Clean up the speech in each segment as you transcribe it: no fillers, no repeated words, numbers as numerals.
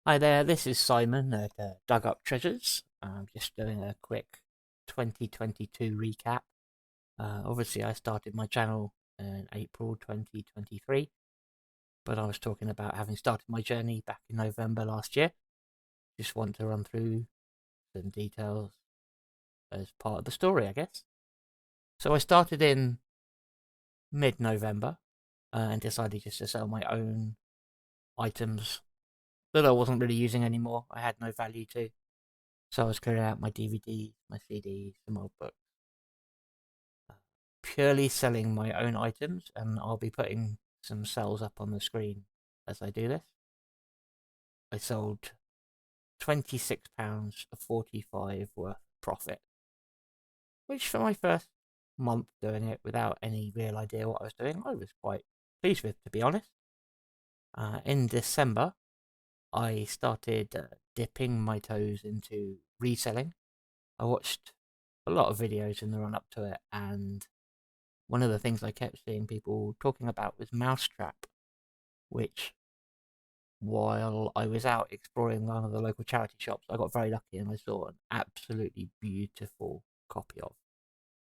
Hi there, this is Simon at Dug Up Treasures. I'm just doing a quick 2022 recap. Obviously, I started my channel in April 2023, but I was talking about having started my journey back in November last year. Just want to run through some details as part of the story, I guess. So I started in mid-November and decided just to sell my own items that I wasn't really using anymore. I had no value to. So I was clearing out my DVDs, my CDs, some old books, purely selling my own items, and I'll be putting some sales up on the screen as I do this. I sold £26.45 worth of profit, which for my first month doing it without any real idea what I was doing, I was quite pleased with, to be honest. In December, I started dipping my toes into reselling. I watched a lot of videos in the run up to it, and one of the things I kept seeing people talking about was Mousetrap, which, while I was out exploring one of the local charity shops, I got very lucky and I saw an absolutely beautiful copy of.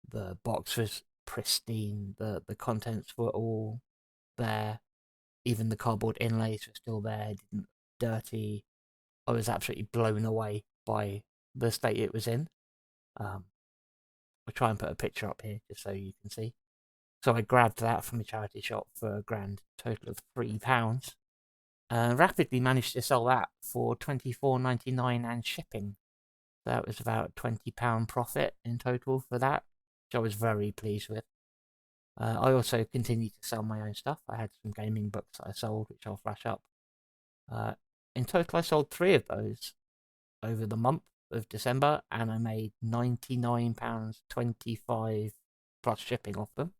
The box was pristine, the contents were all there, even the cardboard inlays were still there, it didn't look dirty. I was absolutely blown away by the state it was in. I'll try and put a picture up here just so you can see. So I grabbed that from the charity shop for a grand total of £3. Rapidly managed to sell that for 24.99 and shipping. That was about £20 profit in total for that, which I was very pleased with. I also continued to sell my own stuff. I had some gaming books that I sold, which I'll flash up. In total, I sold 3 of those over the month of December, and I made £99.25 plus shipping off them,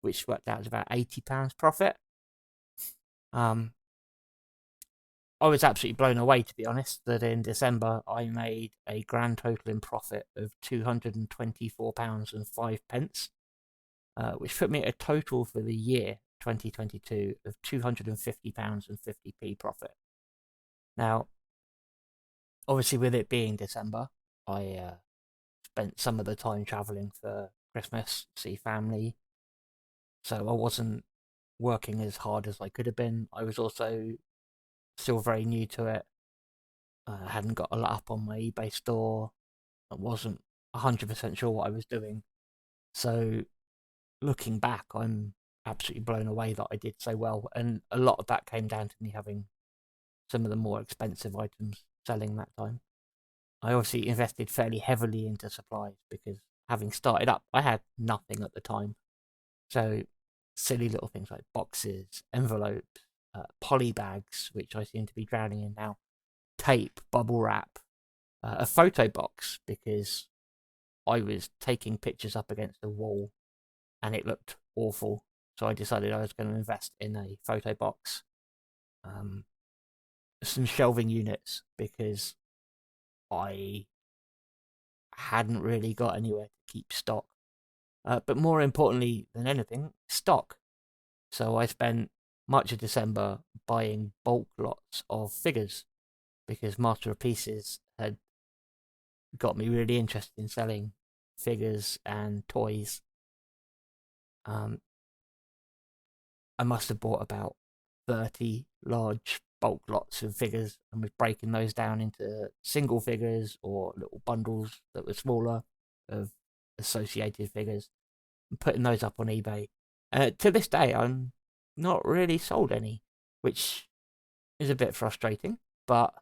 which worked out as about £80 profit. I was absolutely blown away, to be honest, that in December I made a grand total in profit of £224.05, which put me at a total for the year 2022 of £250.50 profit. Now, obviously, with it being December, I spent some of the time traveling for Christmas, see family, so I wasn't working as hard as I could have been. I was also still very new to it. I hadn't got a lot up on my eBay store. I wasn't 100% sure what I was doing. So looking back, I'm absolutely blown away that I did so well. And a lot of that came down to me having some of the more expensive items selling that time. I obviously invested fairly heavily into supplies because having started up, I had nothing at the time. So silly little things like boxes, envelopes, poly bags, which I seem to be drowning in now, tape, bubble wrap, a photo box because I was taking pictures up against the wall and it looked awful. So I decided I was going to invest in a photo box, um, some shelving units because I hadn't really got anywhere to keep stock. But more importantly than anything, stock. So I spent much of December buying bulk lots of figures because Master of Pieces had got me really interested in selling figures and toys. Um, I must have bought about 30 large bulk lots of figures and was breaking those down into single figures or little bundles that were smaller of associated figures and putting those up on eBay. To this day, I'm not really sold any, which is a bit frustrating, but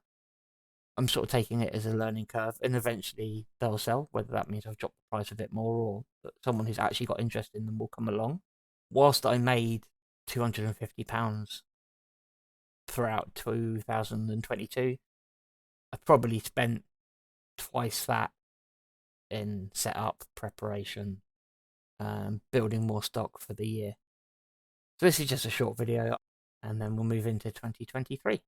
I'm sort of taking it as a learning curve, and eventually they'll sell, whether that means I've dropped the price a bit more or that someone who's actually got interest in them will come along. Whilst I made £250 throughout 2022, I probably spent twice that in setup, preparation, building more stock for the year. So this is just a short video, and then we'll move into 2023.